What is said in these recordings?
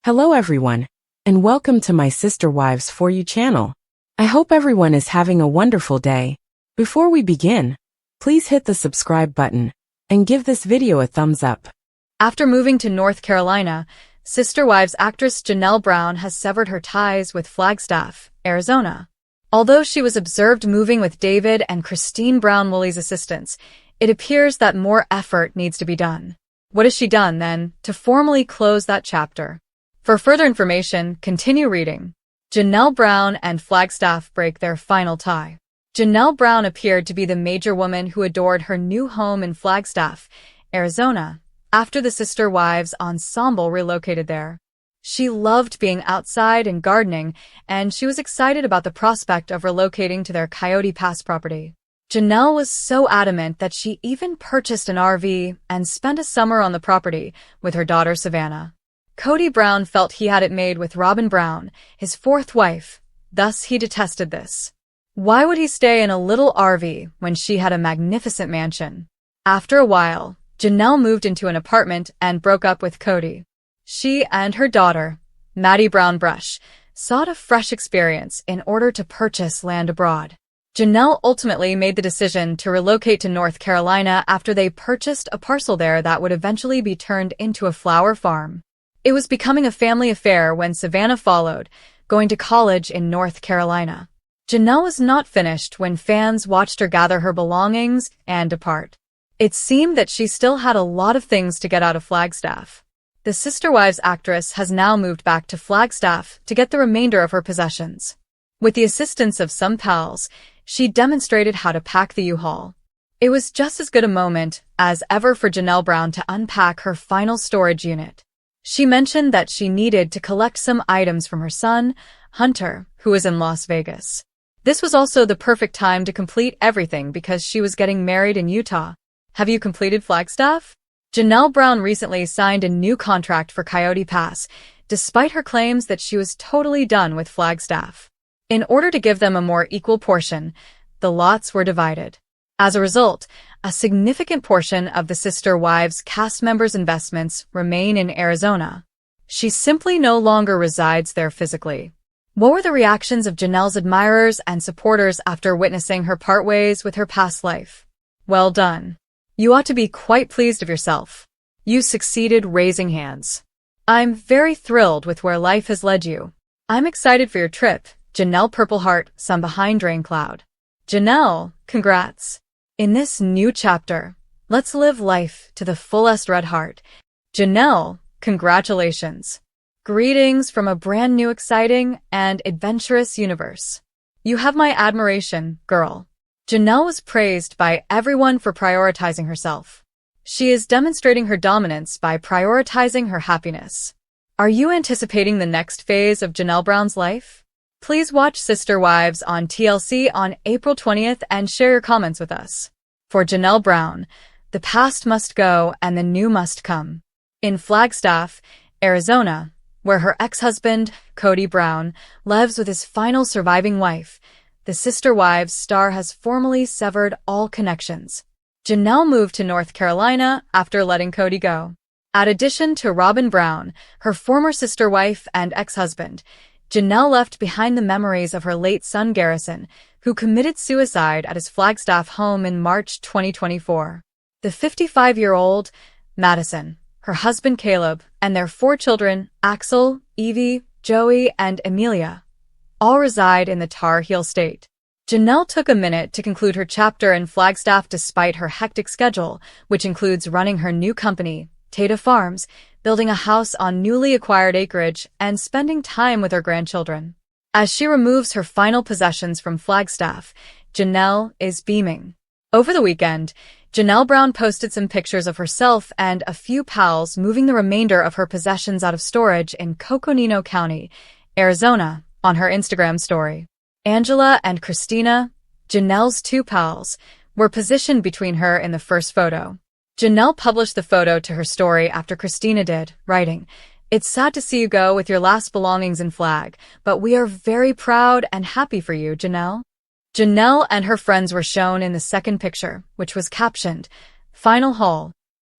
Hello everyone, and welcome to my Sister Wives For You channel. I hope everyone is having a wonderful day. Before we begin, please hit the subscribe button and give this video a thumbs up. After moving to North Carolina, Sister Wives actress Janelle Brown has severed her ties with Flagstaff, Arizona. Although she was observed moving with David and Christine Brown-Woolley's assistants, it appears that more effort needs to be done. What has she done, then, to formally close that chapter? For further information, continue reading. Janelle Brown and Flagstaff break their final tie. Janelle Brown appeared to be the major woman who adored her new home in Flagstaff, Arizona, after the Sister Wives ensemble relocated there. She loved being outside and gardening, and she was excited about the prospect of relocating to their Coyote Pass property. Janelle was so adamant that she even purchased an RV and spent a summer on the property with her daughter Savannah. Kody Brown felt he had it made with Robin Brown, his fourth wife, thus he detested this. Why would he stay in a little RV when she had a magnificent mansion? After a while, Janelle moved into an apartment and broke up with Kody. She and her daughter, Maddie Brown Brush, sought a fresh experience in order to purchase land abroad. Janelle ultimately made the decision to relocate to North Carolina after they purchased a parcel there that would eventually be turned into a flower farm. It was becoming a family affair when Savannah followed, going to college in North Carolina. Janelle was not finished when fans watched her gather her belongings and depart. It seemed that she still had a lot of things to get out of Flagstaff. The Sister Wives actress has now moved back to Flagstaff to get the remainder of her possessions. With the assistance of some pals, she demonstrated how to pack the U-Haul. It was just as good a moment as ever for Janelle Brown to unpack her final storage unit. She mentioned that she needed to collect some items from her son, Hunter, who was in Las Vegas. This was also the perfect time to complete everything because she was getting married in Utah. Have you completed Flagstaff? Janelle Brown recently signed a new contract for Coyote Pass, despite her claims that she was totally done with Flagstaff. In order to give them a more equal portion, the lots were divided. As a result, a significant portion of the Sister Wives cast members' investments remain in Arizona. She simply no longer resides there physically. What were the reactions of Janelle's admirers and supporters after witnessing her part ways with her past life? Well done. You ought to be quite pleased of yourself. You succeeded raising hands. I'm very thrilled with where life has led you. I'm excited for your trip, Janelle Purple Heart, some behind Drain Cloud. Janelle, congrats. In this new chapter, let's live life to the fullest red heart. Janelle, congratulations. Greetings from a brand new exciting and adventurous universe. You have my admiration, girl. Janelle was praised by everyone for prioritizing herself. She is demonstrating her dominance by prioritizing her happiness. Are you anticipating the next phase of Janelle Brown's life? Please watch Sister Wives on TLC on April 20th and share your comments with us. For Janelle Brown, the past must go and the new must come. In Flagstaff, Arizona, where her ex-husband, Kody Brown, lives with his final surviving wife, the Sister Wives star has formally severed all connections. Janelle moved to North Carolina after letting Kody go. In addition to Robin Brown, her former sister wife and ex-husband, Janelle left behind the memories of her late son Garrison, who committed suicide at his Flagstaff home in March 2024. The 55-year-old, Madison, her husband Caleb, and their 4 children, Axel, Evie, Joey, and Amelia, all reside in the Tar Heel State. Janelle took a minute to conclude her chapter in Flagstaff despite her hectic schedule, which includes running her new company, Tata Farms, building a house on newly acquired acreage, and spending time with her grandchildren. As she removes her final possessions from Flagstaff, Janelle is beaming. Over the weekend, Janelle Brown posted some pictures of herself and a few pals moving the remainder of her possessions out of storage in Coconino County, Arizona, on her Instagram story. Angela and Christina, Janelle's 2 pals, were positioned between her in the first photo. Janelle published the photo to her story after Christina did, writing, "It's sad to see you go with your last belongings in Flag, but we are very proud and happy for you, Janelle." Janelle and her friends were shown in the second picture, which was captioned, "Final Haul."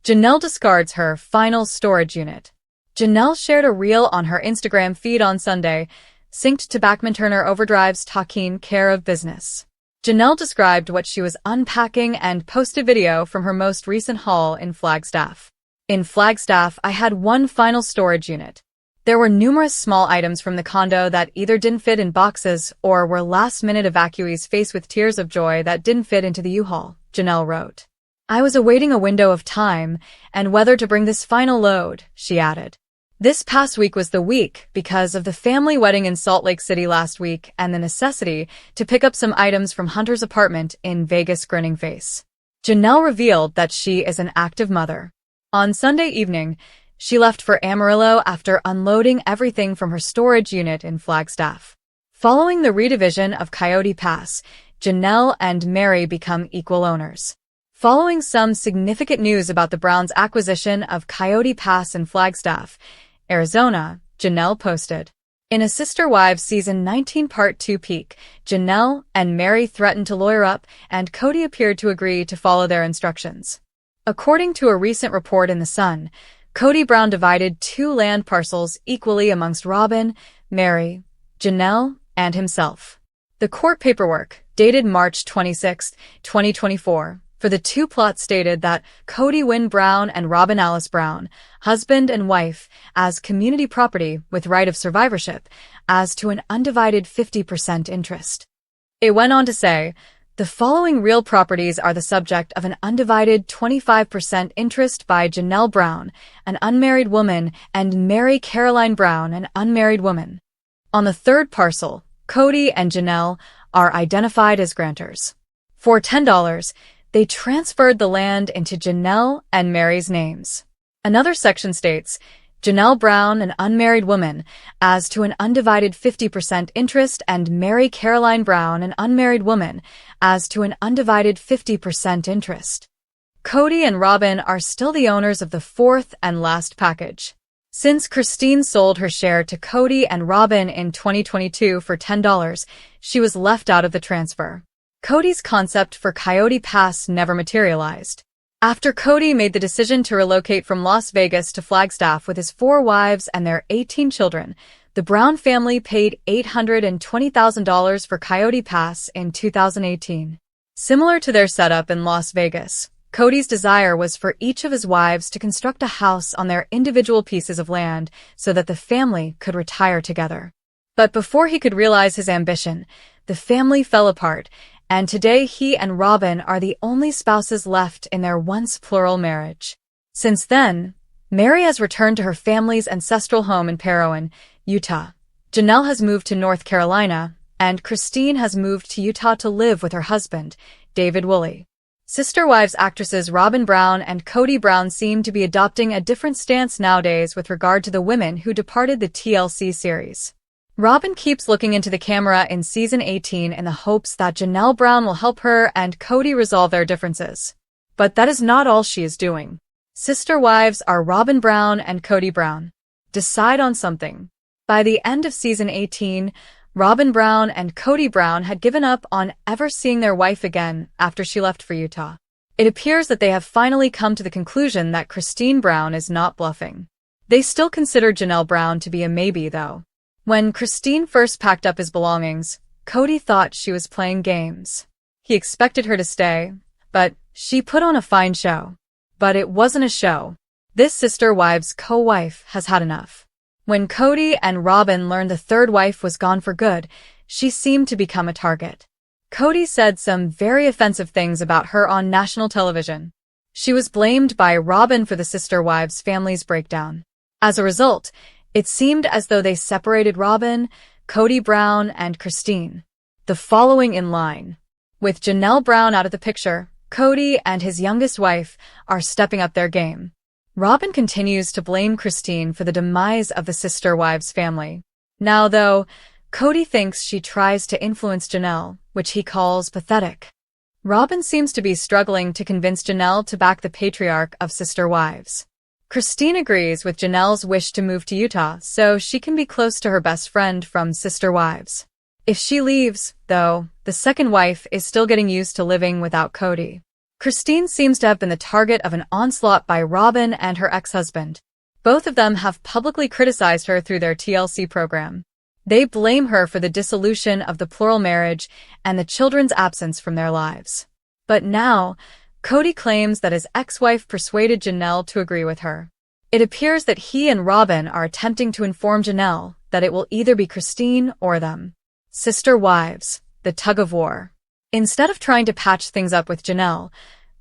Janelle discards her final storage unit. Janelle shared a reel on her Instagram feed on Sunday, synced to Bachman Turner Overdrive's Talking Care of Business. Janelle described what she was unpacking and posted video from her most recent haul in Flagstaff. In Flagstaff, I had one final storage unit. There were numerous small items from the condo that either didn't fit in boxes or were last-minute evacuees faced with tears of joy that didn't fit into the U-Haul, Janelle wrote. I was awaiting a window of time and whether to bring this final load, she added. This past week was the week because of the family wedding in Salt Lake City last week and the necessity to pick up some items from Hunter's apartment in Vegas. Grinning face. Janelle revealed that she is an active mother. On Sunday evening, she left for Amarillo after unloading everything from her storage unit in Flagstaff. Following the redivision of Coyote Pass, Janelle and Meri become equal owners. Following some significant news about the Browns' acquisition of Coyote Pass in Flagstaff, Arizona, Janelle posted. In a Sister Wives Season 19 Part 2 peek, Janelle and Meri threatened to lawyer up, and Kody appeared to agree to follow their instructions. According to a recent report in The Sun, Kody Brown divided 2 land parcels equally amongst Robin, Meri, Janelle, and himself. The court paperwork, dated March 26, 2024, for the 2 plots stated that Kody Wynn Brown and Robin Alice Brown, husband and wife, as community property with right of survivorship, as to an undivided 50% interest. It went on to say, the following real properties are the subject of an undivided 25% interest by Janelle Brown, an unmarried woman, and Meri Caroline Brown, an unmarried woman. On the 3rd parcel, Kody and Janelle are identified as grantors. For $10, they transferred the land into Janelle and Meri's names. Another section states, Janelle Brown, an unmarried woman, as to an undivided 50% interest, and Meri Caroline Brown, an unmarried woman, as to an undivided 50% interest. Kody and Robin are still the owners of the 4th and last package. Since Christine sold her share to Kody and Robin in 2022 for $10, she was left out of the transfer. Kody's concept for Coyote Pass never materialized. After Kody made the decision to relocate from Las Vegas to Flagstaff with his 4 wives and their 18 children, the Brown family paid $820,000 for Coyote Pass in 2018. Similar to their setup in Las Vegas, Kody's desire was for each of his wives to construct a house on their individual pieces of land so that the family could retire together. But before he could realize his ambition, the family fell apart, and today he and Robin are the only spouses left in their once plural marriage. Since then, Meri has returned to her family's ancestral home in Parowan, Utah. Janelle has moved to North Carolina, and Christine has moved to Utah to live with her husband, David Woolley. Sister Wives actresses Robin Brown and Kody Brown seem to be adopting a different stance nowadays with regard to the women who departed the TLC series. Robin keeps looking into the camera in Season 18 in the hopes that Janelle Brown will help her and Kody resolve their differences. But that is not all she is doing. Sister Wives are Robin Brown and Kody Brown. Decide on something. By the end of Season 18, Robin Brown and Kody Brown had given up on ever seeing their wife again after she left for Utah. It appears that they have finally come to the conclusion that Christine Brown is not bluffing. They still consider Janelle Brown to be a maybe, though. When Christine first packed up his belongings, Kody thought she was playing games. He expected her to stay, but she put on a fine show. But it wasn't a show. This Sister Wives co-wife has had enough. When Kody and Robin learned the 3rd wife was gone for good, she seemed to become a target. Kody said some very offensive things about her on national television. She was blamed by Robin for the Sister Wives family's breakdown. As a result, it seemed as though they separated Robin, Kody Brown, and Christine. The following in line. With Janelle Brown out of the picture, Kody and his youngest wife are stepping up their game. Robin continues to blame Christine for the demise of the Sister Wives family. Now, though, Kody thinks she tries to influence Janelle, which he calls pathetic. Robin seems to be struggling to convince Janelle to back the patriarch of Sister Wives. Christine agrees with Janelle's wish to move to Utah so she can be close to her best friend from Sister Wives. If she leaves, though, the 2nd wife is still getting used to living without Kody. Christine seems to have been the target of an onslaught by Robin and her ex-husband. Both of them have publicly criticized her through their TLC program. They blame her for the dissolution of the plural marriage and the children's absence from their lives. But now, Kody claims that his ex-wife persuaded Janelle to agree with her. It appears that he and Robin are attempting to inform Janelle that it will either be Christine or them. Sister wives, the tug-of-war. Instead of trying to patch things up with Janelle,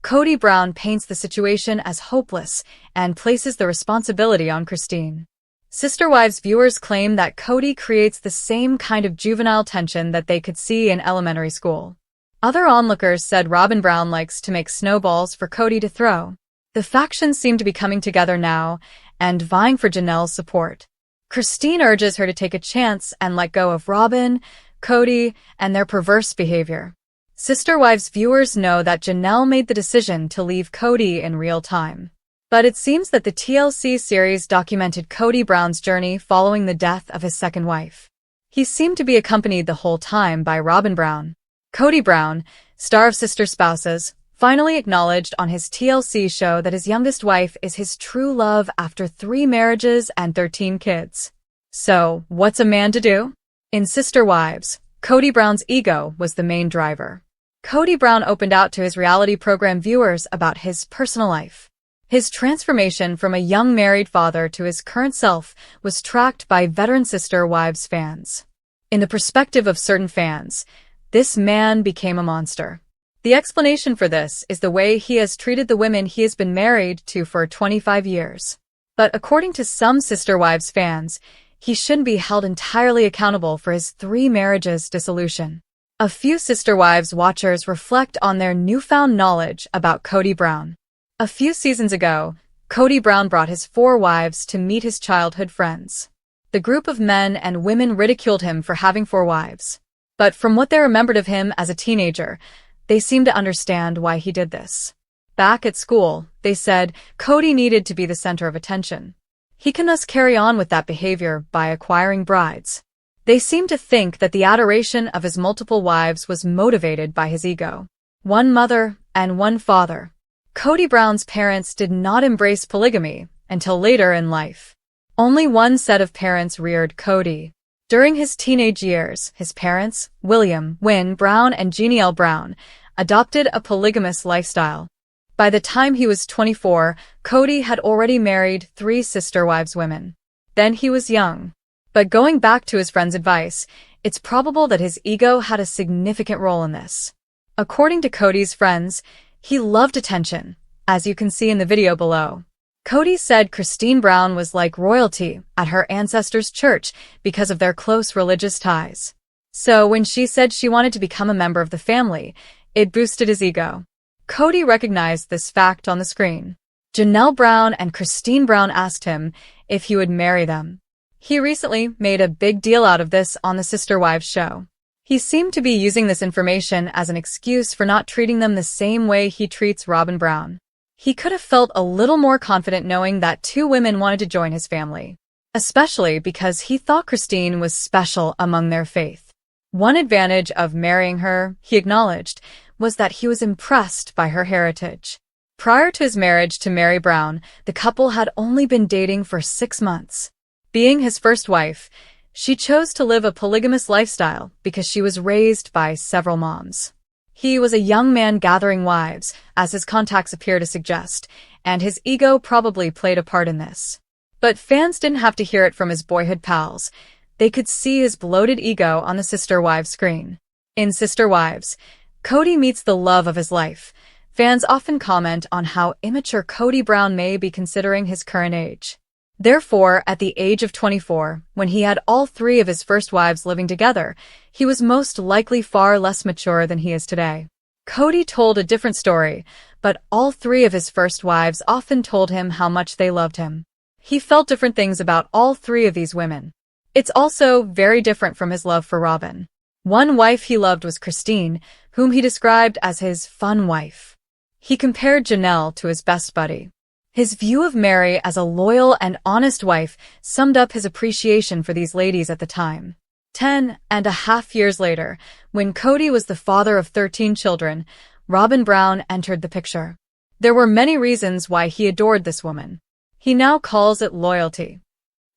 Kody Brown paints the situation as hopeless and places the responsibility on Christine. Sister Wives viewers claim that Kody creates the same kind of juvenile tension that they could see in elementary school. Other onlookers said Robin Brown likes to make snowballs for Kody to throw. The factions seem to be coming together now and vying for Janelle's support. Christine urges her to take a chance and let go of Robin, Kody, and their perverse behavior. Sister Wives viewers know that Janelle made the decision to leave Kody in real time. But it seems that the TLC series documented Kody Brown's journey following the death of his second wife. He seemed to be accompanied the whole time by Robin Brown. Kody Brown, star of Sister Spouses, finally acknowledged on his TLC show that his youngest wife is his true love after 3 marriages and 13 kids. So, what's a man to do? In Sister Wives, Kody Brown's ego was the main driver. Kody Brown opened out to his reality program viewers about his personal life. His transformation from a young married father to his current self was tracked by veteran Sister Wives fans. In the perspective of certain fans, this man became a monster. The explanation for this is the way he has treated the women he has been married to for 25 years. But according to some Sister Wives fans, he shouldn't be held entirely accountable for his 3 marriages dissolution. A few Sister Wives watchers reflect on their newfound knowledge about Kody Brown. A few seasons ago, Kody Brown brought his 4 wives to meet his childhood friends. The group of men and women ridiculed him for having 4 wives. But from what they remembered of him as a teenager, they seemed to understand why he did this. Back at school, they said Kody needed to be the center of attention. He can thus carry on with that behavior by acquiring brides. They seemed to think that the adoration of his multiple wives was motivated by his ego. 1 mother and 1 father. Kody Brown's parents did not embrace polygamy until later in life. Only one set of parents reared Kody. During his teenage years, his parents, William, Wynn Brown and Janelle Brown, adopted a polygamous lifestyle. By the time he was 24, Kody had already married 3 Sister Wives women. Then he was young. But going back to his friend's advice, it's probable that his ego had a significant role in this. According to Kody's friends, he loved attention, as you can see in the video below. Kody said Christine Brown was like royalty at her ancestors' church because of their close religious ties. So when she said she wanted to become a member of the family, it boosted his ego. Kody recognized this fact on the screen. Janelle Brown and Christine Brown asked him if he would marry them. He recently made a big deal out of this on the Sister Wives show. He seemed to be using this information as an excuse for not treating them the same way he treats Robin Brown. He could have felt a little more confident knowing that 2 women wanted to join his family, especially because he thought Christine was special among their faith. One advantage of marrying her, he acknowledged, was that he was impressed by her heritage. Prior to his marriage to Meri Brown, the couple had only been dating for 6 months. Being his first wife, she chose to live a polygamous lifestyle because she was raised by several moms. He was a young man gathering wives, as his contacts appear to suggest, and his ego probably played a part in this. But fans didn't have to hear it from his boyhood pals. They could see his bloated ego on the Sister Wives screen. In Sister Wives, Kody meets the love of his life. Fans often comment on how immature Kody Brown may be considering his current age. Therefore, at the age of 24, when he had all 3 of his first wives living together, he was most likely far less mature than he is today. Kody told a different story, but all 3 of his first wives often told him how much they loved him. He felt different things about all 3 of these women. It's also very different from his love for Robin. One wife he loved was Christine, whom he described as his fun wife. He compared Janelle to his best buddy. His view of Meri as a loyal and honest wife summed up his appreciation for these ladies at the time. 10.5 years later, when Kody was the father of 13 children, Robin Brown entered the picture. There were many reasons why he adored this woman. He now calls it loyalty.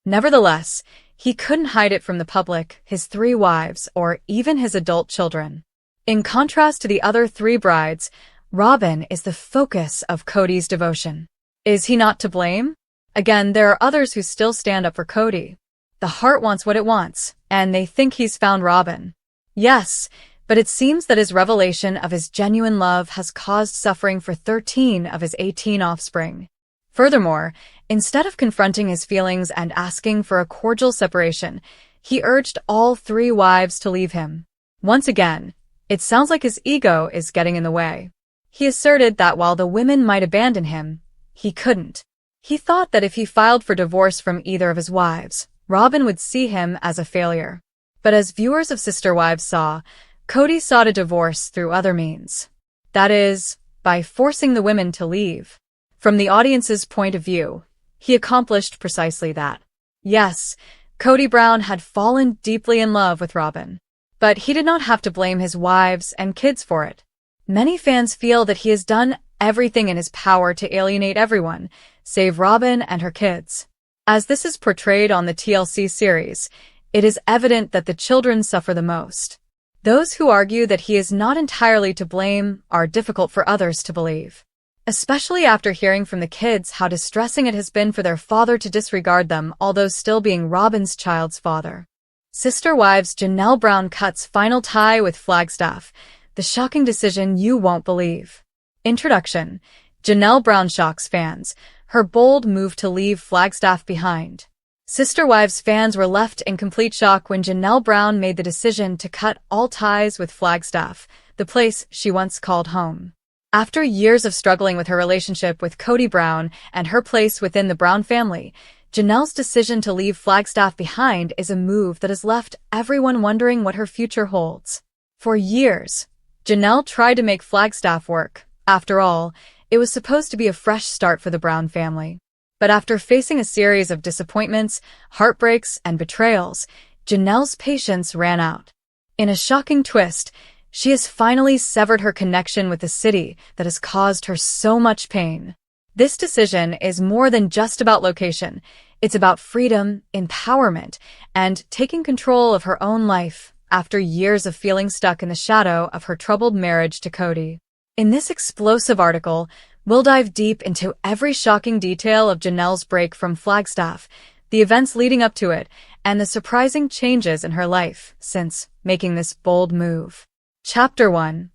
Nevertheless, he couldn't hide it from the public, his 3 wives, or even his adult children. In contrast to the other 3 brides, Robin is the focus of Kody's devotion. Is he not to blame? Again, there are others who still stand up for Kody. The heart wants what it wants, and they think he's found Robin. Yes, but it seems that his revelation of his genuine love has caused suffering for 13 of his 18 offspring. Furthermore, instead of confronting his feelings and asking for a cordial separation, he urged all 3 wives to leave him. Once again, it sounds like his ego is getting in the way. He asserted that while the women might abandon him, he couldn't. He thought that if he filed for divorce from either of his wives, Robin would see him as a failure. But as viewers of Sister Wives saw, Kody sought a divorce through other means. That is, by forcing the women to leave. From the audience's point of view, he accomplished precisely that. Yes, Kody Brown had fallen deeply in love with Robin. But he did not have to blame his wives and kids for it. Many fans feel that he has done everything in his power to alienate everyone, save Robin and her kids. As this is portrayed on the TLC series, it is evident that the children suffer the most. Those who argue that he is not entirely to blame are difficult for others to believe, especially after hearing from the kids how distressing it has been for their father to disregard them, although still being Robin's child's father. Sister Wives Janelle Brown cuts final tie with Flagstaff, the shocking decision you won't believe. Introduction. Janelle Brown shocks fans, her bold move to leave Flagstaff behind. Sister Wives fans were left in complete shock when Janelle Brown made the decision to cut all ties with Flagstaff, the place she once called home. After years of struggling with her relationship with Kody Brown and her place within the Brown family, Janelle's decision to leave Flagstaff behind is a move that has left everyone wondering what her future holds. For years, Janelle tried to make Flagstaff work. After all, it was supposed to be a fresh start for the Brown family. But after facing a series of disappointments, heartbreaks, and betrayals, Janelle's patience ran out. In a shocking twist, she has finally severed her connection with the city that has caused her so much pain. This decision is more than just about location. It's about freedom, empowerment, and taking control of her own life after years of feeling stuck in the shadow of her troubled marriage to Kody. In this explosive article, we'll dive deep into every shocking detail of Janelle's break from Flagstaff, the events leading up to it, and the surprising changes in her life since making this bold move. Chapter 1.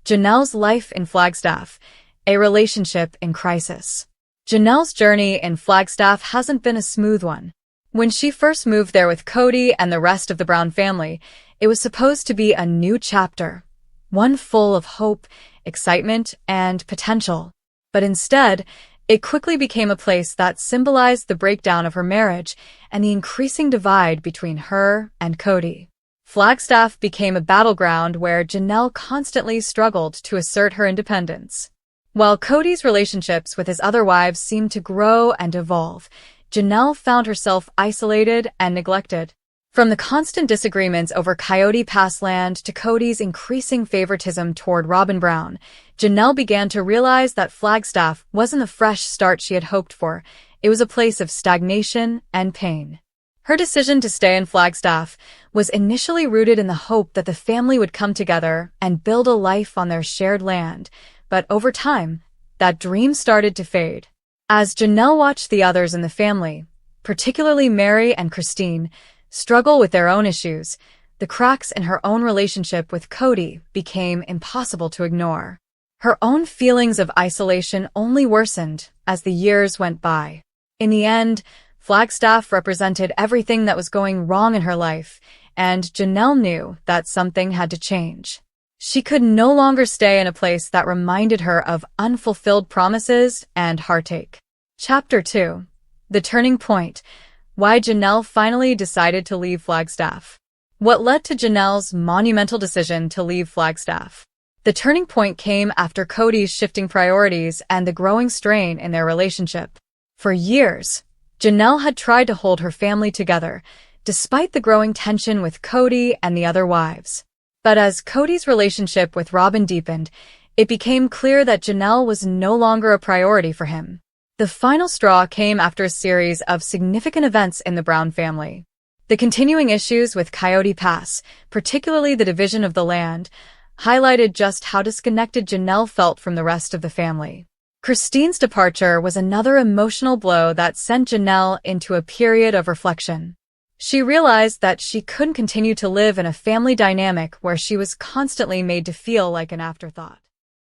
Janelle's life in Flagstaff, a relationship in crisis. Janelle's journey in Flagstaff hasn't been a smooth one. When she first moved there with Kody and the rest of the Brown family, it was supposed to be a new chapter, one full of hope, excitement, and potential. But instead, it quickly became a place that symbolized the breakdown of her marriage and the increasing divide between her and Kody. Flagstaff became a battleground where Janelle constantly struggled to assert her independence. While Kody's relationships with his other wives seemed to grow and evolve, Janelle found herself isolated and neglected. From the constant disagreements over Coyote Pass land to Kody's increasing favoritism toward Robin Brown, Janelle began to realize that Flagstaff wasn't the fresh start she had hoped for. It was a place of stagnation and pain. Her decision to stay in Flagstaff was initially rooted in the hope that the family would come together and build a life on their shared land, but over time, that dream started to fade. As Janelle watched the others in the family, particularly Meri and Christine, struggle with their own issues, the cracks in her own relationship with Kody became impossible to ignore. Her own feelings of isolation only worsened as the years went by. In the end, Flagstaff represented everything that was going wrong in her life, and Janelle knew that something had to change. She could no longer stay in a place that reminded her of unfulfilled promises and heartache. Chapter 2. The Turning Point. Why Janelle finally decided to leave Flagstaff. What led to Janelle's monumental decision to leave Flagstaff? The turning point came after Kody's shifting priorities and the growing strain in their relationship. For years, Janelle had tried to hold her family together, despite the growing tension with Kody and the other wives. But as Kody's relationship with Robin deepened, it became clear that Janelle was no longer a priority for him. The final straw came after a series of significant events in the Brown family. The continuing issues with Coyote Pass, particularly the division of the land, highlighted just how disconnected Janelle felt from the rest of the family. Christine's departure was another emotional blow that sent Janelle into a period of reflection. She realized that she couldn't continue to live in a family dynamic where she was constantly made to feel like an afterthought.